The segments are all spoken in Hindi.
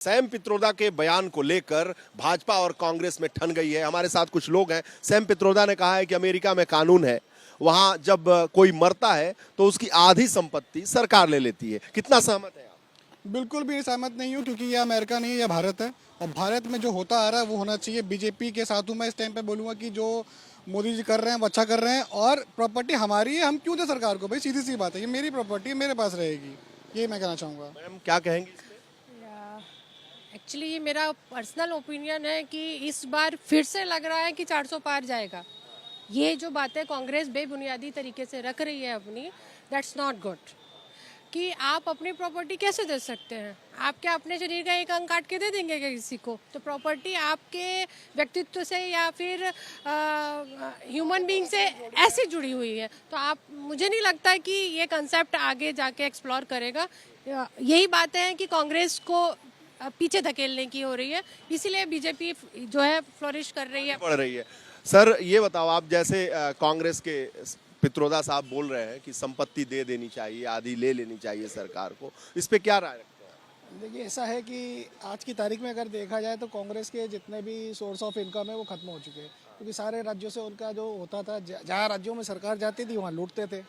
सैम पित्रोदा के बयान को लेकर भाजपा और कांग्रेस में ठन गई है। हमारे साथ कुछ लोग हैं। सैम पित्रोदा ने कहा है कि अमेरिका में कानून है, वहां जब कोई मरता है तो उसकी आधी संपत्ति सरकार ले लेती है। कितना सहमत है आप? बिल्कुल भी सहमत नहीं हूँ, क्योंकि यह अमेरिका नहीं है, यह भारत है। और भारत में जो होता आ रहा है वो होना चाहिए। बीजेपी के साथ हूँ मैं इस टाइम पे। बोलूँगा कि जो मोदी जी कर रहे हैं वो अच्छा कर रहे हैं, और प्रॉपर्टी हमारी है, हम क्यों दें सरकार को? भाई सीधी सी बात है, ये मेरी प्रॉपर्टी है, मेरे पास रहेगी। यही मैं कहना चाहूँगा। मैडम क्या कहेंगी इस पे? एक्चुअली ये मेरा पर्सनल ओपिनियन है कि इस बार फिर से लग रहा है कि 400 पार जाएगा। ये जो बातें कांग्रेस बेबुनियादी तरीके से रख रही है अपनी, दैट्स नॉट गुड। कि आप अपनी प्रॉपर्टी कैसे दे सकते हैं? आप क्या अपने शरीर का एक अंग काट के दे देंगे क्या किसी को? तो प्रॉपर्टी आपके व्यक्तित्व से या फिर ह्यूमन बीइंग से ऐसी जुड़ी हुई है। तो आप, मुझे नहीं लगता कि ये कंसेप्ट आगे जाके एक्सप्लोर करेगा। यही बातें हैं कि कांग्रेस को पीछे धकेलने की हो रही है, इसीलिए बीजेपी जो है फ्लोरिश कर रही है, बढ़ रही है। सर ये बताओ, आप जैसे कांग्रेस के पित्रोदा साहब बोल रहे हैं कि संपत्ति दे देनी चाहिए, आधी ले लेनी चाहिए सरकार को, इस पे क्या राय रखते हैं? देखिए, ऐसा है कि आज की तारीख में अगर देखा जाए तो कांग्रेस के जितने भी सोर्स ऑफ इनकम है वो खत्म हो चुके हैं, क्योंकि सारे राज्यों से उनका जो होता था, जहाँ राज्यों में सरकार जाती थी वहाँ लूटते थे,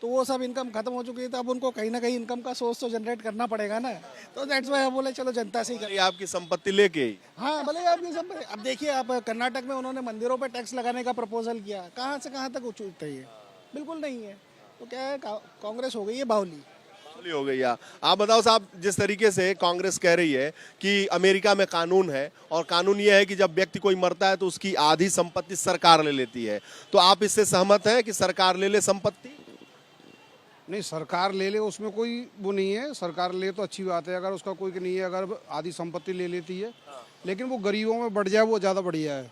तो वो सब इनकम खत्म हो चुकी है। तो अब उनको कहीं ना कहीं इनकम का सोर्स तो जनरेट करना पड़ेगा ना। तो दैट्स वाई हम बोले चलो जनता से ही ये आपकी संपत्ति लेके ही हाँ, भले आपकी सब। अब देखिए, आप कर्नाटक में उन्होंने मंदिरों पे टैक्स लगाने का प्रपोजल किया, कहाँ से कहाँ तक उचित है ये? बिल्कुल नहीं है। तो क्या है, कांग्रेस हो गई है बाहुली। हो गई। आप बताओ साहब, जिस तरीके से कांग्रेस कह रही है कि अमेरिका में कानून है और कानून यह है कि जब व्यक्ति कोई मरता है तो उसकी आधी संपत्ति सरकार ले लेती है, तो आप इससे सहमत हैं कि सरकार ले ले संपत्ति? नहीं, सरकार ले ले उसमें कोई वो नहीं है। सरकार ले तो अच्छी बात है, अगर उसका कोई नहीं है, अगर आधी संपत्ति ले लेती है, लेकिन वो गरीबों में बढ़ जाए वो ज़्यादा बढ़िया है।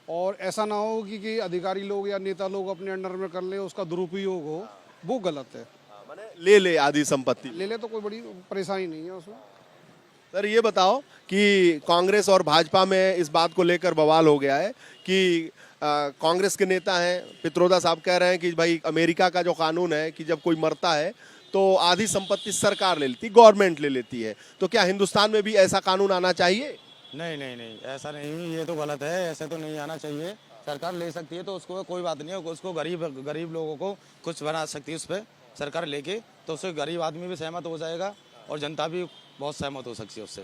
और ऐसा ना हो कि अधिकारी लोग या नेता लोग अपने अंडर में कर ले, उसका दुरुपयोग हो, वो गलत है। माने ले ले आधी संपत्ति। ले ले तो कोई बड़ी परेशानी नहीं है उसमें। सर ये बताओ कि कांग्रेस और भाजपा में इस बात को लेकर बवाल हो गया है कि कांग्रेस के नेता हैं, पित्रोदा साहब कह रहे हैं कि भाई अमेरिका का जो कानून है कि जब कोई मरता है तो आधी संपत्ति सरकार ले लेती, गवर्नमेंट ले लेती है, तो क्या हिंदुस्तान में भी ऐसा कानून आना चाहिए? नहीं नहीं नहीं, ऐसा नहीं, ये तो गलत है। ऐसे तो नहीं आना चाहिए। सरकार ले सकती है तो उसको कोई बात नहीं है, उसको गरीब लोगों को कुछ बना सकती है उस पर सरकार लेके, तो उससे गरीब आदमी भी सहमत हो जाएगा और जनता भी बहुत सहमत हो सकती है उससे।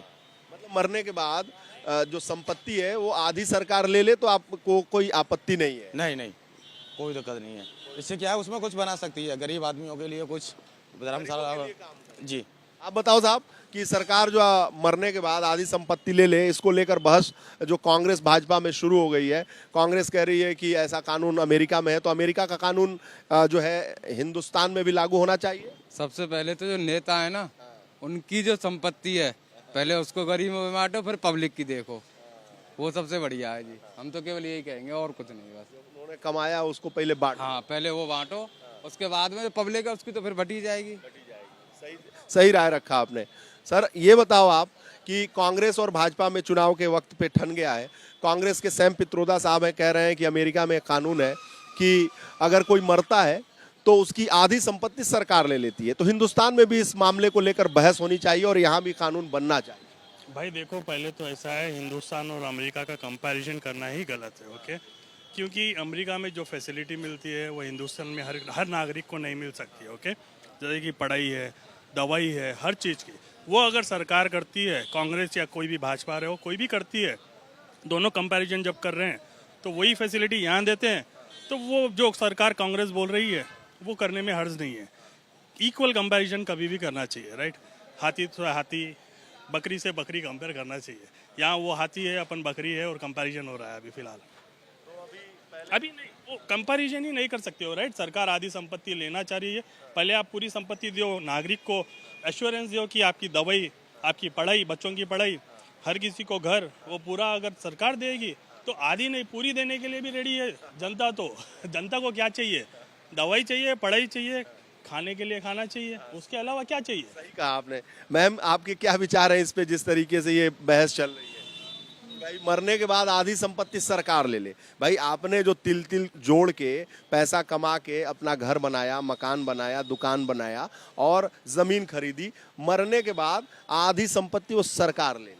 मतलब मरने के बाद जो संपत्ति है वो आधी सरकार ले ले तो आपको कोई आपत्ति नहीं है? नहीं नहीं, कोई दिक्कत नहीं है। इससे क्या है, उसमें कुछ बना सकती है गरीब आदमियों के लिए, कुछ धर्मशाला। जी, आप बताओ साहब कि सरकार जो मरने के बाद आधी संपत्ति ले ले, इसको लेकर बहस जो कांग्रेस भाजपा में शुरू हो गई है। कांग्रेस कह रही है कि ऐसा कानून अमेरिका में है, तो अमेरिका का कानून जो है हिंदुस्तान में भी लागू होना चाहिए। सबसे पहले तो जो नेता है ना, उनकी जो संपत्ति है पहले उसको गरीबों में बांटो, फिर पब्लिक की देखो, वो सबसे बढ़िया है जी। हम तो केवल यही कहेंगे और कुछ नहीं, बस उन्होंने कमाया उसको पहले बांटो। हाँ, पहले वो बांटो, उसके बाद में जो पब्लिक है उसकी तो फिर बटी जाएगी। सही राय रखा आपने। सर ये बताओ आप कि कांग्रेस और भाजपा में चुनाव के वक्त पे ठन गया है। कांग्रेस के सैम पित्रोदा साहब है, कह रहे हैं कि अमेरिका में कानून है कि अगर कोई मरता है तो उसकी आधी संपत्ति सरकार ले लेती है, तो हिंदुस्तान में भी इस मामले को लेकर बहस होनी चाहिए और यहाँ भी कानून बनना चाहिए। भाई देखो, पहले तो ऐसा है, हिंदुस्तान और अमेरिका का कंपैरिजन करना ही गलत है। ओके, क्योंकि अमेरिका में जो फैसिलिटी मिलती है वो हिंदुस्तान में हर नागरिक को नहीं मिल सकती है। ओके, जैसे कि पढ़ाई है, दवाई है, हर चीज़ की, वो अगर सरकार करती है, कांग्रेस या कोई भी भाजपा रहे हो, कोई भी करती है, दोनों कंपैरिजन जब कर रहे हैं तो वही फैसिलिटी यहाँ देते हैं, तो वो जो सरकार कांग्रेस बोल रही है वो करने में हर्ज नहीं है। इक्वल कंपैरिजन कभी भी करना चाहिए, राइट? हाथी तो हाथी, बकरी से बकरी कंपेयर करना चाहिए। यहाँ वो हाथी है, अपन बकरी है, और कंपैरिजन हो रहा है अभी फिलहाल। अभी नहीं, वो कंपैरिजन ही नहीं कर सकते हो, राइट? सरकार आधी संपत्ति लेना चाह रही है, पहले आप पूरी संपत्ति दो, नागरिक को एश्योरेंस दो कि आपकी दवाई, आपकी पढ़ाई, बच्चों की पढ़ाई, हर किसी को घर, वो पूरा अगर सरकार देगी तो आधी नहीं पूरी देने के लिए भी रेडी है जनता। तो जनता को क्या चाहिए? दवाई चाहिए, पढ़ाई चाहिए, खाने के लिए खाना चाहिए, उसके अलावा क्या चाहिए? सही कहा आपने। मैम आपके क्या विचार हैं इस पे, जिस तरीके से ये बहस चल रही है? भाई मरने के बाद आधी संपत्ति सरकार ले ले। भाई आपने जो तिल तिल जोड़ के पैसा कमा के अपना घर बनाया, मकान बनाया, दुकान बनाया और जमीन खरीदी, मरने के बाद आधी संपत्ति वो सरकार ले ले,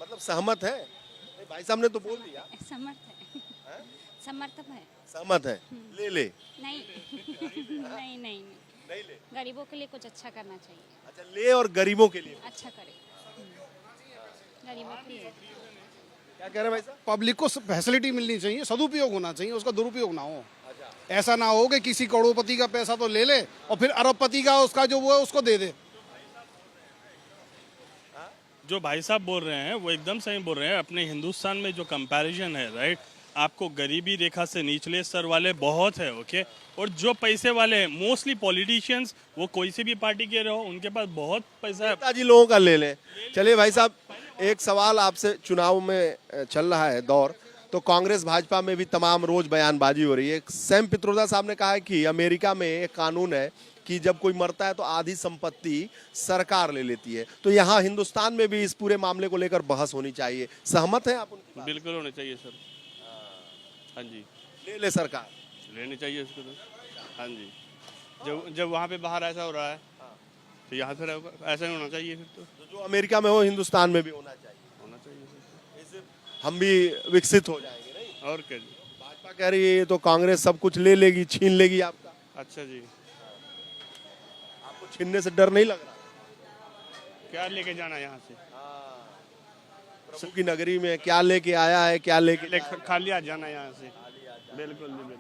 मतलब सहमत है? नहीं, भाई साहब ने तो बोल दिया समर्थ है, समर्थन है। सहमत है, ले ले। नहीं नहीं नहीं नहीं ले, गरीबों के लिए कुछ अच्छा करना चाहिए, अच्छा ले और गरीबों के लिए अच्छा करे गरीबों के लिए। क्या कह रहे हैं भाई साहब? पब्लिक को फैसिलिटी मिलनी चाहिए, सदुपयोग होना चाहिए, उसका दुरुपयोग ना हो। ऐसा ना हो कि किसी करोड़पति का पैसा तो ले ले और फिर अरबपति का उसका जो वो है उसको दे दे। जो भाई साहब बोल रहे हैं वो एकदम सही बोल रहे हैं। अपने हिंदुस्तान में जो कंपैरिजन है, राइट, आपको गरीबी रेखा से निचले स्तर वाले बहुत है, ओके, और जो पैसे वाले हैं मोस्टली पॉलिटिशियंस, वो कोई से भी पार्टी के रहो, उनके पास बहुत पैसा है। नेताजी लोगों का ले लें। चलिए भाई साहब, एक सवाल आपसे, चुनाव में चल रहा है दौर, तो कांग्रेस भाजपा में भी तमाम रोज बयानबाजी हो रही है। सैम पित्रोदा साहब ने कहा है कि अमेरिका में एक कानून है कि जब कोई मरता है तो आधी संपत्ति सरकार ले लेती है, तो यहाँ हिंदुस्तान में भी इस पूरे मामले को लेकर बहस होनी चाहिए। सहमत हैं आप उनकी बात? बिल्कुल होने चाहिए सर। हाँ जी, ले ले सरकार, लेनी चाहिए उसको तो। हाँ जी, जब जब वहाँ पे बाहर ऐसा हो रहा है तो यहाँ फिर ऐसा नहीं होना चाहिए। फिर तो जो अमेरिका में हो हिंदुस्तान में भी होना चाहिए, होना चाहिए सर। इससे हम भी विकसित हो जाएंगे। नहीं, और क्या जी? भाजपा कह रही है ये तो कांग्रेस सब कुछ ले लेगी, छीन लेगी आपका। अच्छा जी, आपको छीनने से डर नहीं लग रहा? क्या लेके जाना यहाँ से? प्रभु की नगरी में क्या लेके आया है, क्या लेके खाली आ जाना यहाँ से। बिल्कुल जी, बिल्कुल।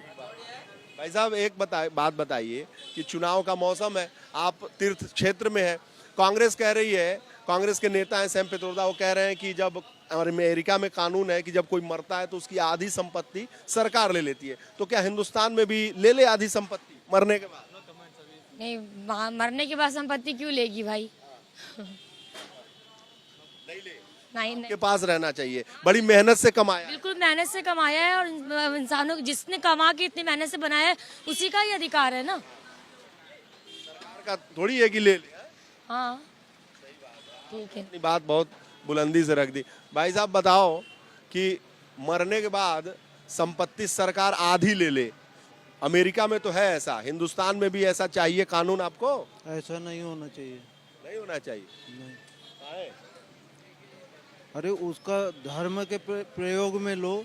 भाई साहब एक बात बताइए कि चुनाव का मौसम है, आप तीर्थ क्षेत्र में है, कांग्रेस कह रही है, कांग्रेस के नेता हैं सैम पित्रोदा, वो कह रहे हैं कि जब अमेरिका में कानून है कि जब कोई मरता है तो उसकी आधी संपत्ति सरकार ले लेती है, तो क्या हिंदुस्तान में भी ले ले आधी संपत्ति मरने के बाद? नहीं, मरने के बाद संपत्ति क्यों लेगी भाई? नहीं ले, नहीं के पास रहना चाहिए, बड़ी मेहनत से कमाया। बिल्कुल मेहनत से कमाया है और इंसानों को जिसने कमा के इतनी मेहनत से बनाया है उसी का ही अधिकार है ना। सरकार का थोड़ी है कि ले ले। हाँ ठीक है। अपनी बात बहुत बुलंदी से रख दी। भाई साहब बताओ कि मरने के बाद संपत्ति सरकार आधी ले ले, अमेरिका में तो है ऐसा, हिंदुस्तान में भी ऐसा चाहिए कानून आपको? ऐसा नहीं होना चाहिए। नहीं होना चाहिए। नहीं। काहे? अरे उसका धर्म के प्रयोग में लो,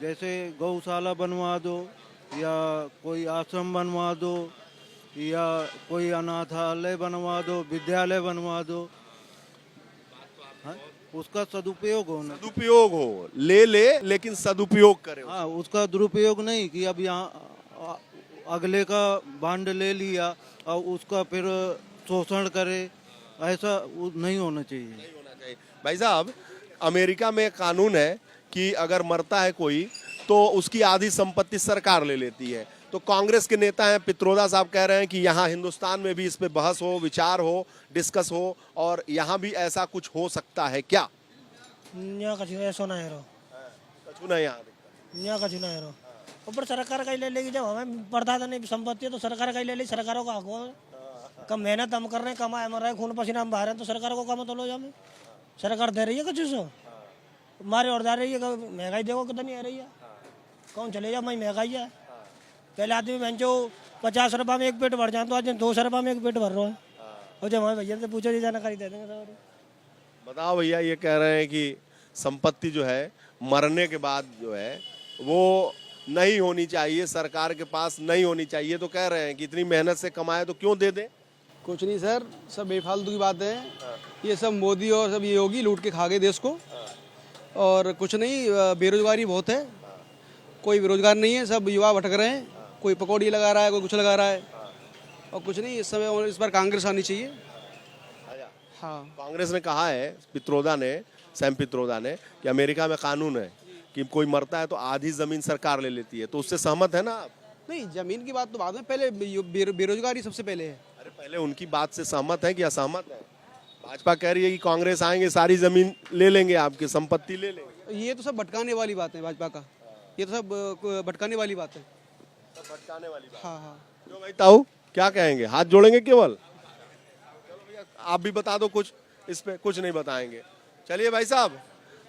जैसे गौशाला बनवा दो या कोई आश्रम बनवा दो या कोई अनाथालय बनवा दो, विद्यालय बनवा दो, हाँ? उसका सदुपयोग होना। सदुपयोग हो, ले ले लेकिन सदुपयोग करे। हाँ, उसका दुरुपयोग नहीं कि अब यहाँ अगले का बांड ले लिया और उसका फिर शोषण करे, ऐसा नहीं होना चाहिए। नहीं होना चाहिए। भाई साहब अमेरिका में कानून है कि अगर मरता है कोई तो उसकी आधी संपत्ति सरकार ले लेती है, तो कांग्रेस के नेता हैं पित्रोदा साहब कह रहे हैं कि यहाँ हिंदुस्तान में भी इस पे बहस हो, विचार हो, डिस्कस हो और यहाँ भी ऐसा कुछ हो सकता है क्या? यहाँ कछु ऐसा ना है रो, कछु नहीं यहाँ कछु ना है रो, ऊपर सरकार का ही ले लेगी। जब हमें पड़ता था नहीं संपत्ति है तो सरकार का ही ले ली, सरकारों का हक हो। कम मेहनत हम कर रहे हैं, कमाए मर रहे हैं, खून पसीना हम बहा रहे हैं, तो सरकार को काम तो लो जाए। सरकार दे रही है कुछ सो मारे और दे रही है, महंगाई देखो कितनी आ रही है, कौन चले जाओ, महंगाई है। पहले आदमी बहनचो 50 रुपये में एक पेट भर जाए, तो आज 200 रुपये में एक पेट भर रहा है। और जब हमारे भैया से पूछो जी जानकारी दे देंगे सब। बताओ भैया, ये कह रहे हैं कि संपत्ति जो है मरने के बाद जो है वो नहीं होनी चाहिए, सरकार के पास नहीं होनी चाहिए, तो कह रहे हैं कि इतनी मेहनत से कमाए तो क्यों दे दें? कुछ नहीं सर, सब बेफालतू की बातें हैं। ये सब मोदी और सब ये योगी लूट के खा गए देश को, और कुछ नहीं, बेरोजगारी बहुत है, कोई बेरोजगार नहीं है, सब युवा भटक रहे हैं, कोई पकौड़ी लगा रहा है, कोई कुछ लगा रहा है, और कुछ नहीं। इस समय इस बार कांग्रेस आनी चाहिए। हाँ, कांग्रेस ने कहा है, पित्रोदा ने, सैम पित्रोदा ने, कि अमेरिका में कानून है कि कोई मरता है तो आधी जमीन सरकार ले लेती है, तो उससे सहमत है ना आप? नहीं, जमीन की बात तो बाद में, पहले बेरोजगारी सबसे पहले है। अरे पहले उनकी बात से सहमत है कि असहमत है? भाजपा कह रही है कि कांग्रेस आएंगे सारी जमीन ले लेंगे, आपकी संपत्ति ले लेंगे। ये तो सब भटकाने वाली बात है भाजपा का, ये तो सब भटकाने वाली बात है। सब भटकाने वाली बात। हाँ हाँ। क्यों भाई ताऊ, क्या कहेंगे? हाथ जोड़ेंगे केवल? चलो भैया आप भी बता दो कुछ, इस पे कुछ नहीं बताएंगे। चलिए भाई साहब,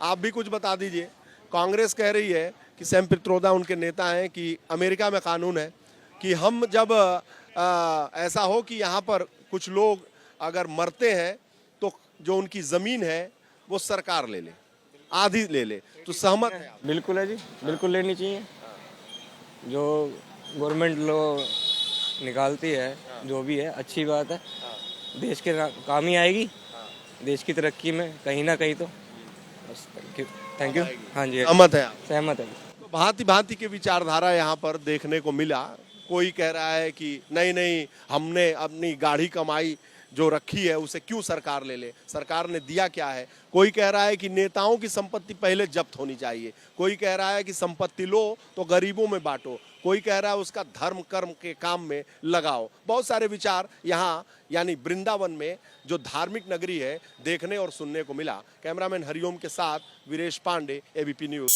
आप भी कुछ बता दीजिए। कांग्रेस कह रही है कि सैम पित्रोदा उनके नेता हैं कि अमेरिका में कानून है कि हम जब ऐसा हो कि यहाँ पर कुछ लोग अगर मरते हैं तो जो उनकी जमीन है वो सरकार ले ले, आधी ले ले, तो सहमत है आप? बिल्कुल है जी, बिल्कुल लेनी चाहिए। जो गवर्नमेंट लो निकालती है जो भी है अच्छी बात है, देश के काम ही आएगी, देश की तरक्की में कहीं ना कहीं। तो बस थैंक यू। हाँ जी, सहमत है आप? सहमत है। तो भांति भांति की विचारधारा यहाँ पर देखने को मिला। कोई कह रहा है कि नहीं नहीं, हमने अपनी गाढ़ी कमाई जो रखी है उसे क्यों सरकार ले ले, सरकार ने दिया क्या है। कोई कह रहा है कि नेताओं की संपत्ति पहले जब्त होनी चाहिए, कोई कह रहा है कि संपत्ति लो तो गरीबों में बांटो, कोई कह रहा है उसका धर्म कर्म के काम में लगाओ। बहुत सारे विचार यहाँ यानी वृंदावन में जो धार्मिक नगरी है देखने और सुनने को मिला। कैमरामैन हरिओम के साथ वीरेश पांडे, एबीपी न्यूज।